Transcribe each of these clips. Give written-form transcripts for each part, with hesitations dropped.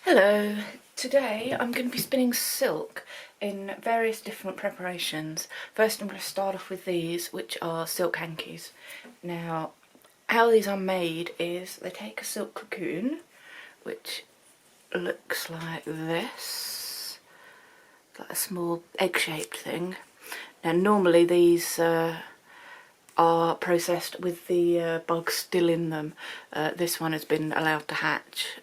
Hello, today I'm going to be spinning silk in various different preparations. First I'm going to start off with these, which are silk hankies. Now how these are made is they take a silk cocoon, which looks like this, like a small egg-shaped thing. Now normally these are processed with the bugs still in them. This one has been allowed to hatch,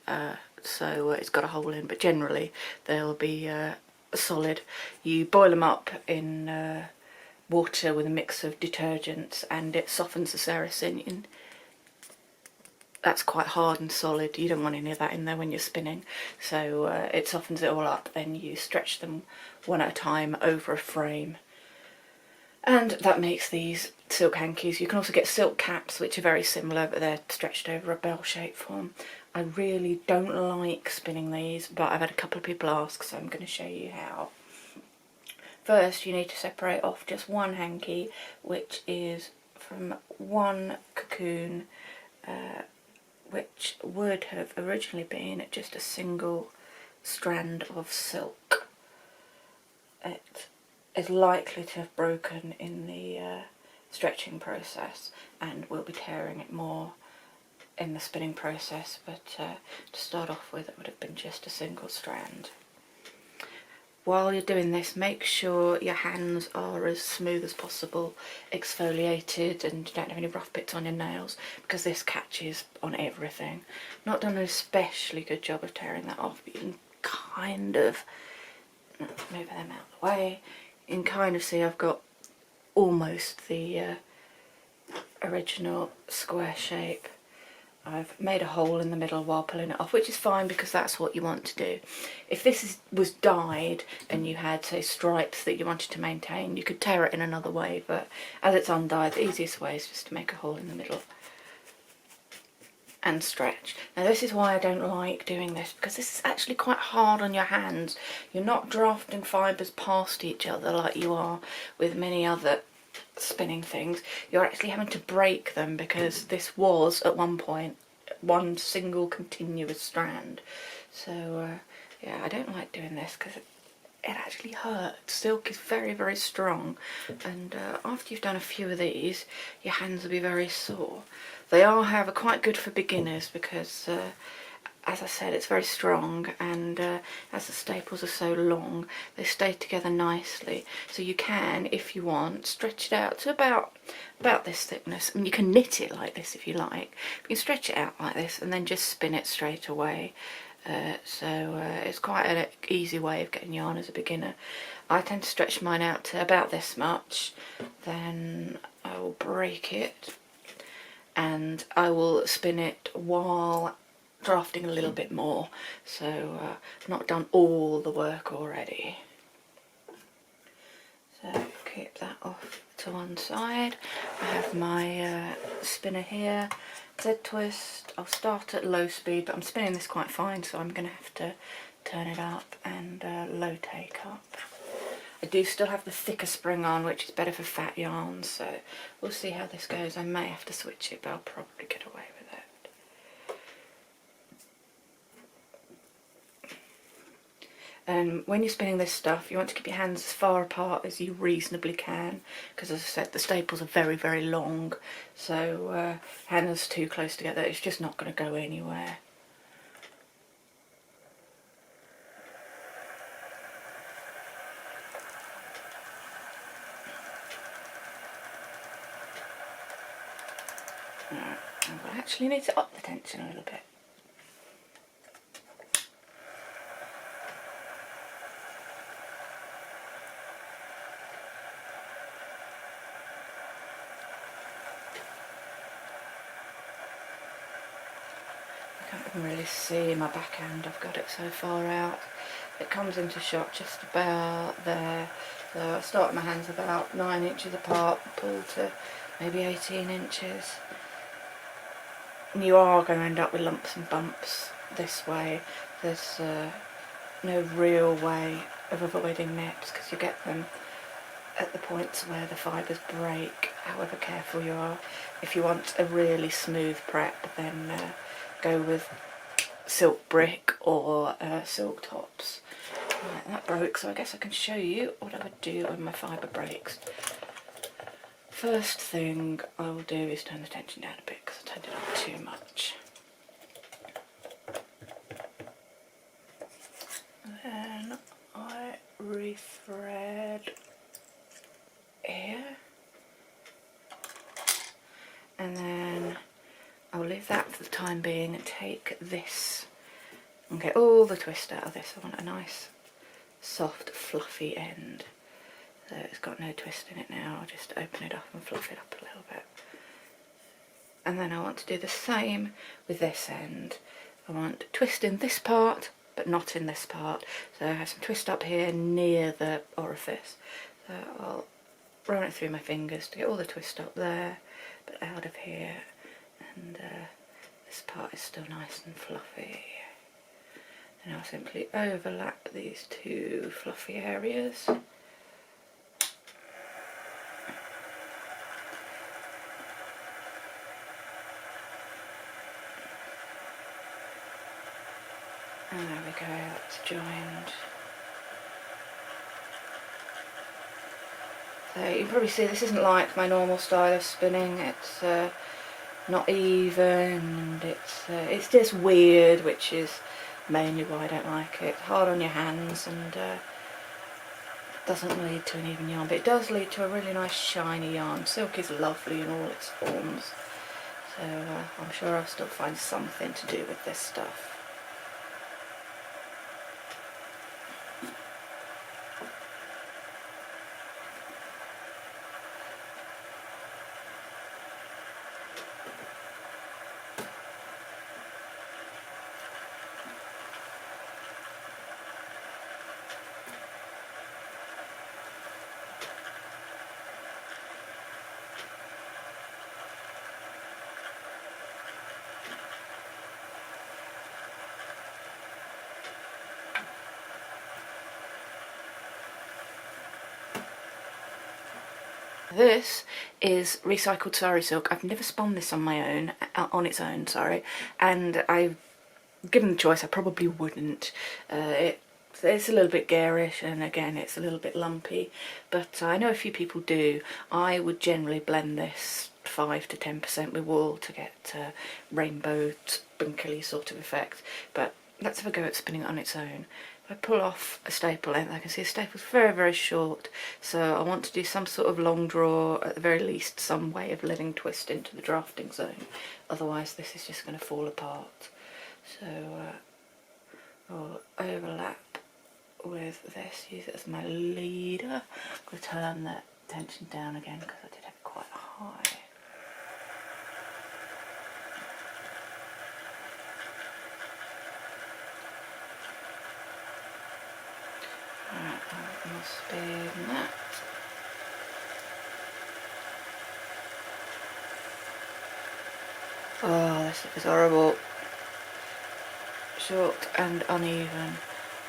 so it's got a hole in, but generally they'll be solid. You boil them up in water with a mix of detergents and it softens the ceracin. That's quite hard and solid, you don't want any of that in there when you're spinning, so it softens it all up. Then you stretch them one at a time over a frame, and that makes these silk hankies. You can also get silk caps, which are very similar, but they're stretched over a bell-shaped form. I really don't like spinning these, but I've had a couple of people ask, so I'm going to show you how. First, you need to separate off just one hanky, which is from one cocoon, which would have originally been just a single strand of silk. It is likely to have broken in the stretching process, and we'll be tearing it more in the spinning process, but to start off with it would have been just a single strand. While you're doing this, make sure your hands are as smooth as possible, exfoliated, and you don't have any rough bits on your nails, because this catches on everything. Not done an especially good job of tearing that off, but you can kind of move them out of the way. You can kind of see I've got almost the original square shape. I've made a hole in the middle while pulling it off, which is fine because that's what you want to do. If this was dyed and you had, say, stripes that you wanted to maintain, you could tear it in another way, but as it's undyed, the easiest way is just to make a hole in the middle and stretch. Now this is why I don't like doing this, because this is actually quite hard on your hands. You're not drafting fibres past each other like you are with many other spinning things. You're actually having to break them, because this was at one point one single continuous strand. So yeah, I don't like doing this because it actually hurts. Silk is very strong, and after you've done a few of these, your hands will be very sore. They are, however, quite good for beginners because as I said, it's very strong, and as the staples are so long, they stay together nicely. So you can, if you want, stretch it out to about this thickness. I mean, you can knit it like this if you like. You can stretch it out like this and then just spin it straight away. So it's quite an easy way of getting yarn as a beginner. I tend to stretch mine out to about this much, then I will break it and I will spin it while drafting a little bit more, so I've not done all the work already. So keep that off to one side. I have my spinner here, Z-twist. I'll start at low speed, but I'm spinning this quite fine, so I'm going to have to turn it up and low take up. I do still have the thicker spring on, which is better for fat yarns, so we'll see how this goes. I may have to switch it, but I'll probably get away with it. And when you're spinning this stuff, you want to keep your hands as far apart as you reasonably can, because as I said, the staples are very long, so hands too close together, it's just not going to go anywhere. Right, I actually need to up the tension a little bit. I can't even really see my backhand, I've got it so far out. It comes into shot just about there, so I start my hands about 9 inches apart, pull to maybe 18 inches. And you are going to end up with lumps and bumps this way. There's no real way of avoiding nips, because you get them at the points where the fibres break, however careful you are. If you want a really smooth prep, then go with silk brick or silk tops. Right, that broke, so I guess I can show you what I would do when my fibre breaks. First thing I will do is turn the tension down a bit because I turned it up too much. Then I rethread here, and then I'll leave that for the time being and take this and get all the twist out of this. I want a nice soft fluffy end. So it's got no twist in it now. I'll just open it up and fluff it up a little bit. And then I want to do the same with this end. I want twist in this part but not in this part. So I have some twist up here near the orifice. So I'll run it through my fingers to get all the twist up there but out of here, and this part is still nice and fluffy. And I'll simply overlap these two fluffy areas. And there we go, that's joined. So you can probably see this isn't like my normal style of spinning. It's not even, and it's just weird, which is mainly why I don't like it. It's hard on your hands and doesn't lead to an even yarn, but it does lead to a really nice shiny yarn. Silk is lovely in all its forms, so I'm sure I'll still find something to do with this stuff. This is recycled sari silk. I've never spun this on my own, on its own, sorry, and I've given the choice I probably wouldn't. It's a little bit garish, and again it's a little bit lumpy, but I know a few people do. I would generally blend this 5 to 10% with wool to get rainbow sprinkly sort of effect, but let's have a go at spinning it on its own. If I pull off a staple length, I can see the staple's very, very short, so I want to do some sort of long draw, at the very least some way of letting twist into the drafting zone, otherwise this is just going to fall apart. So I'll overlap with this, use it as my leader. I'm going to turn that tension down again because I did have it quite high. Alright, I'll more speed than that. Oh, this is horrible. Short and uneven.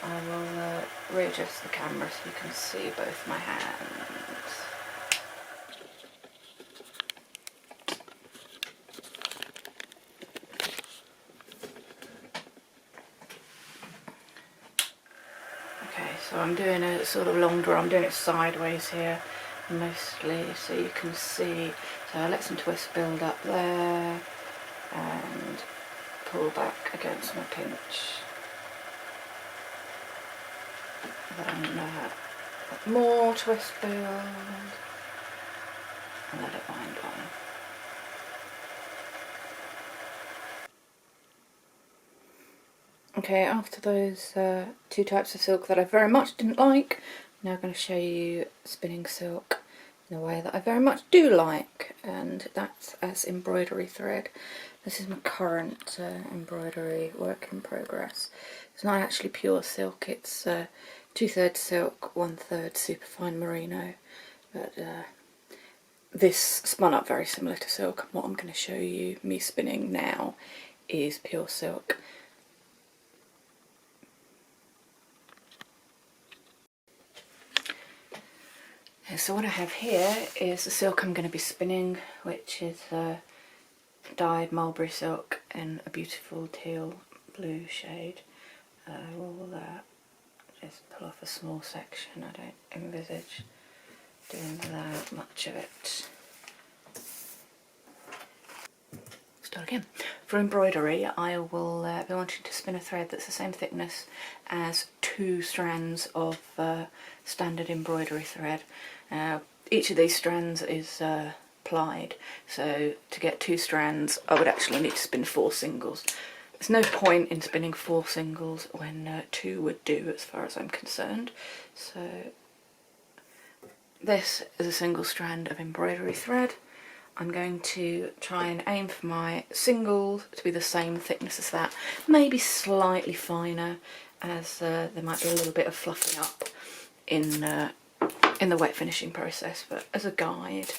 I will readjust the camera so you can see both my hands. Okay, so I'm doing a sort of long draw. I'm doing it sideways here mostly so you can see. So I let some twist build up there and pull back against my pinch. Then more twist build and let it wind on. Okay, after those two types of silk that I very much didn't like, I'm now going to show you spinning silk in a way that I very much do like, and that's as embroidery thread. This is my current embroidery work in progress. It's not actually pure silk, it's 2/3 silk, 1/3 superfine merino, but this spun up very similar to silk, and what I'm going to show you me spinning now is pure silk. So what I have here is the silk I'm going to be spinning, which is dyed mulberry silk in a beautiful teal blue shade. We'll just pull off a small section. I don't envisage doing that much of it. Start again. For embroidery, I will be wanting to spin a thread that's the same thickness as 2 strands of standard embroidery thread. Each of these strands is plied, so to get 2 strands I would actually need to spin 4 singles. There's no point in spinning 4 singles when 2 would do, as far as I'm concerned. So this is a single strand of embroidery thread. I'm going to try and aim for my singles to be the same thickness as that, maybe slightly finer, as there might be a little bit of fluffing up in the wet finishing process, but as a guide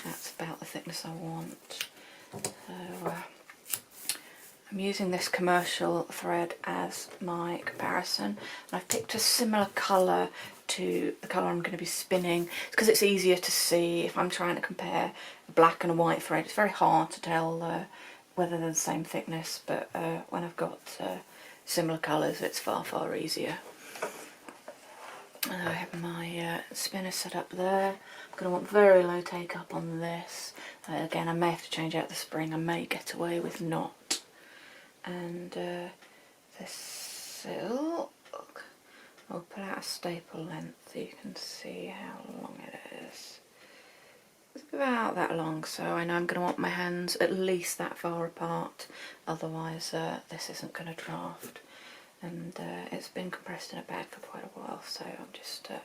that's about the thickness I want. So I'm using this commercial thread as my comparison, and I've picked a similar colour to the colour I'm going to be spinning. It's because it's easier to see if I'm trying to compare a black and a white thread. It's very hard to tell whether they're the same thickness, but when I've got similar colours it's far easier. I have my spinner set up there. I'm going to want very low take up on this. Again, I may have to change out the spring, I may get away with not. And this silk, I'll put out a staple length so you can see how long it is. It's about that long, so I know I'm going to want my hands at least that far apart, otherwise this isn't going to draft. And it's been compressed in a bag for quite a while, so I'm just going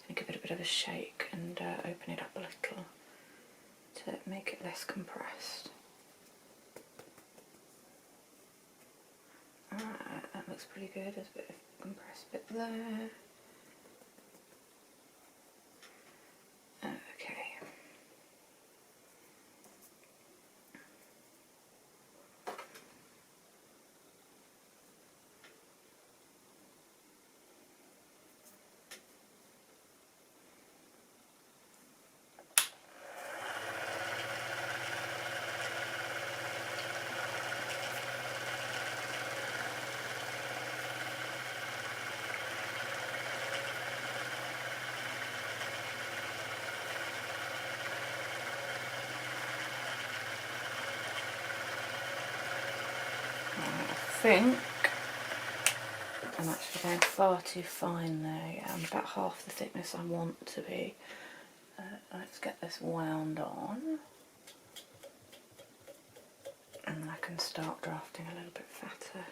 to give it a bit of a shake and open it up a little to make it less compressed. Alright, that looks pretty good. There's a bit of compressed bit there. Okay. I think I'm actually going far too fine there. Yeah, I'm about half the thickness I want to be. Let's get this wound on, and then I can start drafting a little bit fatter.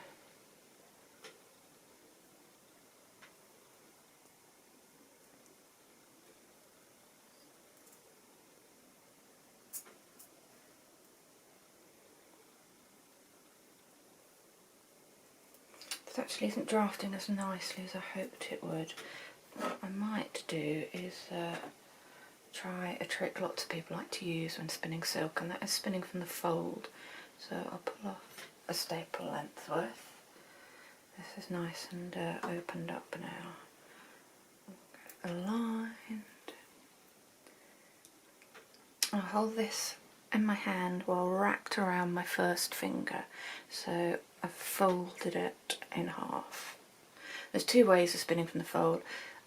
This actually isn't drafting as nicely as I hoped it would. What I might do is try a trick lots of people like to use when spinning silk, and that is spinning from the fold. So I'll pull off a staple length worth. This is nice and opened up now. Aligned. I'll hold this in my hand while wrapped around my first finger. So I've folded it in half. There's 2 ways of spinning from the fold.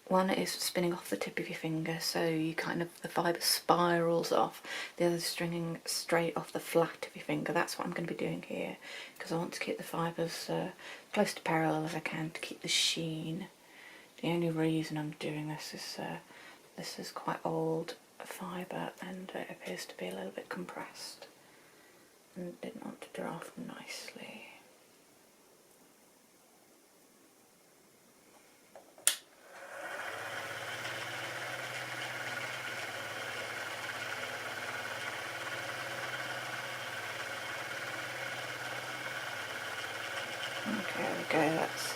One is spinning off the tip of your finger, so you the fibre spirals off. The other is stringing straight off the flat of your finger. That's what I'm going to be doing here, because I want to keep the fibres close to parallel as I can to keep the sheen. The only reason I'm doing this is quite old fibre, and it appears to be a little bit compressed and didn't want to draft nicely. Okay, there we go, that's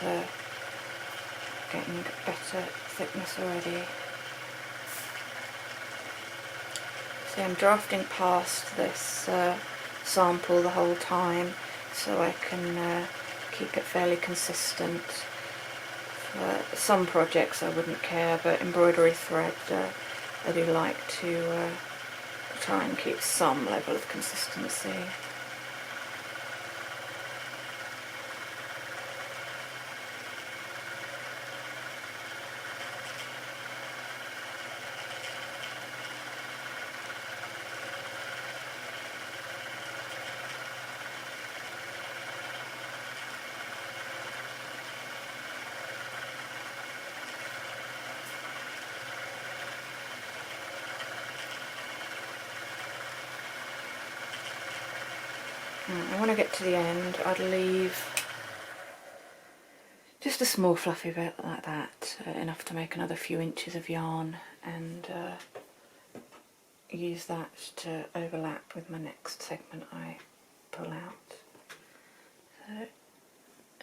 getting better thickness already. See, I'm drafting past this sample the whole time, so I can keep it fairly consistent. For some projects I wouldn't care, but embroidery thread I do like to try and keep some level of consistency. And when I get to the end, I'd leave just a small fluffy bit like that, enough to make another few inches of yarn, and use that to overlap with my next segment I pull out. So,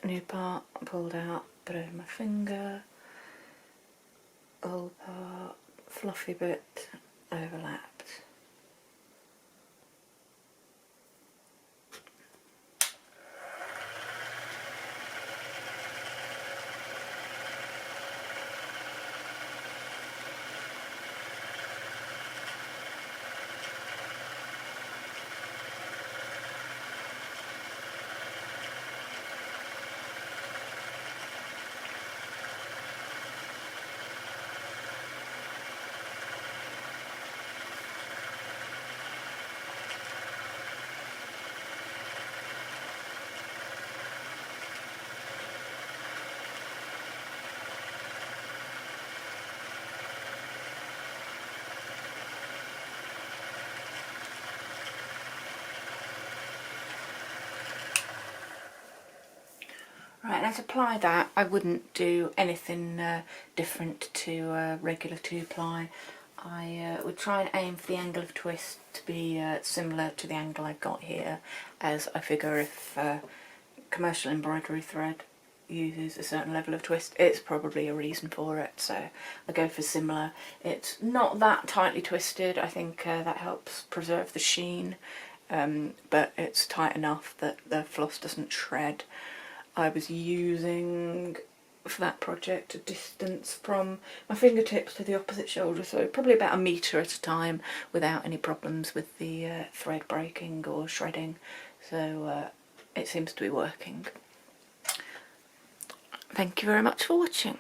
new part pulled out, put over my finger, old part, fluffy bit, overlapped. Right, now to apply that, I wouldn't do anything different to regular 2-ply. I would try and aim for the angle of twist to be similar to the angle I've got here, as I figure if commercial embroidery thread uses a certain level of twist, it's probably a reason for it, so I go for similar. It's not that tightly twisted, I think that helps preserve the sheen, but it's tight enough that the floss doesn't shred. I was using, for that project, a distance from my fingertips to the opposite shoulder, so probably about 1 metre at a time without any problems with the thread breaking or shredding, so it seems to be working. Thank you very much for watching.